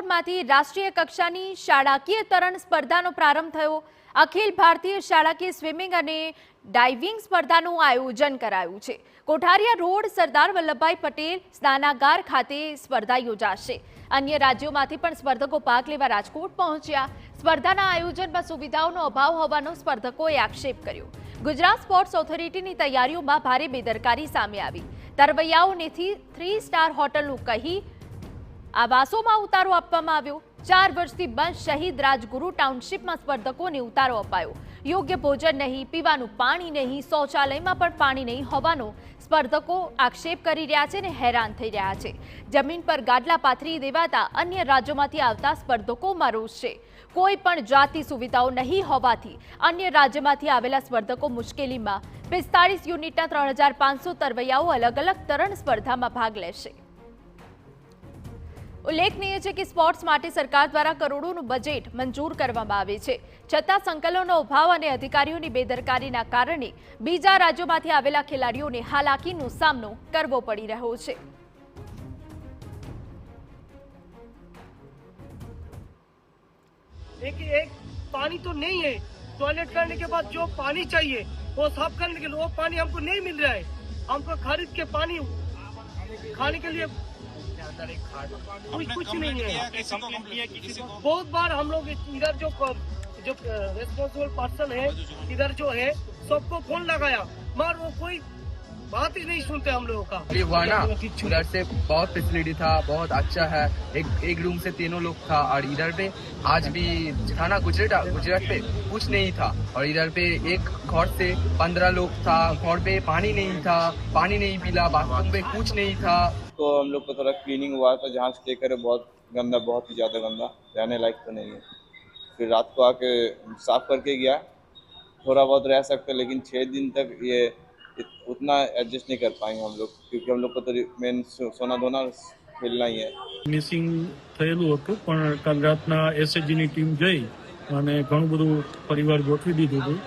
રાજકોટમાંથી રાષ્ટ્રીય કક્ષાની શાળાકીય તરણ સ્પર્ધાનો પ્રારંભ થયો। અખિલ ભારતીય શાળાકીય સ્વિમિંગ અને ડાઇવિંગ સ્પર્ધાનું આયોજન કરાયું છે। કોઠારિયા રોડ સરદાર વલ્લભભાઈ પટેલ સ્નાનાગાર ખાતે સ્પર્ધા યોજાશે। અન્ય રાજ્યોમાંથી પણ સ્પર્ધકો ભાગ લેવા રાજકોટ પહોંચ્યા। સ્પર્ધાના આયોજનમાં સુવિધાઓનો અભાવ હોવાનો સ્પર્ધકોએ આક્ષેપ કર્યો। ગુજરાત સ્પોર્ટ્સ ઓથોરિટીની તૈયારીઓમાં ભારે બેદરકારી સામે આવી। તરવૈયાઓનેથી 3 સ્ટાર હોટલનું કહી આવાસોમાં ઉતારો આપવામાં આવ્યો। 4 વર્ષથી બંધ શહીદ રાજગુરુ ટાઉનશીપમાં સ્પર્ધકોને ઉતારો અપાયો। યોગ્ય ભોજન નહીં, પીવાનું પાણી નહીં, શૌચાલયમાં પણ પાણી નહીં હોવાનો સ્પર્ધકો આક્ષેપ કરી રહ્યા છે અને હેરાન થઈ રહ્યા છે। જમીન પર ગાદલા પાથરી દેવાતા અન્ય રાજ્યોમાંથી આવતા સ્પર્ધકોમાં રોષ છે। કોઈ પણ જાતિ સુવિધાઓ નહીં હોવાથી અન્ય રાજ્યમાંથી આવેલા સ્પર્ધકો મુશ્કેલીમાં। 45 યુનિટના 3500 તરવૈયાઓ અલગ અલગ તરણ સ્પર્ધામાં ભાગ લેશે। ઉલ્લેખનીય છે કે સ્પોર્ટ્સ માટે સરકાર દ્વારા કરોડોનું બજેટ મંજૂર કરવામાં આવે છે, છતાં સંકલનનો અભાવ અને અધિકારીઓની બેદરકારીના કારણે બીજા રાજ્યોમાંથી આવેલા ખેલાડીઓને હાલાકીનો સામનો કરવો પડી રહ્યો છે। एक पानी तो नहीं है, टॉयलेट करने के बाद जो पानी चाहिए वो साफ करने के लिए वो पानी हमको नहीं मिल रहा है। हमको खरीद के पानी खाने के लिए कुछ नहीं है। बहुत बार हम लोग इधर जो रेस्पॉन्सिबल पर्सन है इधर जो है सबको फोन लगाया, मगर वो कोई बात ही नहीं सुनते हम लोगों का। हुआ ना, उधर से बहुत फैसिलिटी था, बहुत अच्छा है। एक रूम से 3 लोग था और इधर पे आज भी था ना गुजरात पे कुछ नहीं था। और इधर पे एक घर से 15 लोग था, घर पे पानी नहीं था, पानी नहीं पीला, बाथरूम पे कुछ नहीं था। तो हम लोग को थोड़ा क्लीनिंग हुआ था, जहाँ स्टे करे बहुत गंदा, बहुत ही ज़्यादा गंदा, रहने लायक तो नहीं है। फिर रात को आके साफ करके गया, थोड़ा बहुत रह सकते, लेकिन 6 दिन तक ये उतना एडजस्ट नहीं कर पाएंगे हम लोग, क्योंकि हम लोग को तो मेन सोना धोना खेलना ही है। મિસિંગ થયેલું હતું, પણ કાલ રાતના એસએચજીની ટીમ જઈ અને ઘણું બધું પરિવાર ગોઠવી દીધું હતું।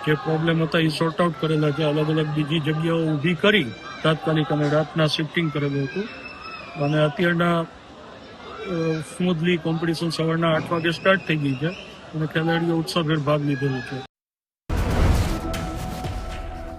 જે પ્રોબ્લેમ હતા એ સોર્ટ આઉટ કરેલા છે। અલગ અલગ બીજી જગ્યાઓ ઊભી કરી તાત્કાલિક અને રાતના શિફ્ટિંગ કરેલું હતું અને અત્યારના સ્મૂથલી કોમ્પિટિશન સવારના 8 વાગે સ્ટાર્ટ થઈ ગઈ છે અને ખેલાડીઓ ઉત્સાહભેર ભાગ લીધેલો છે।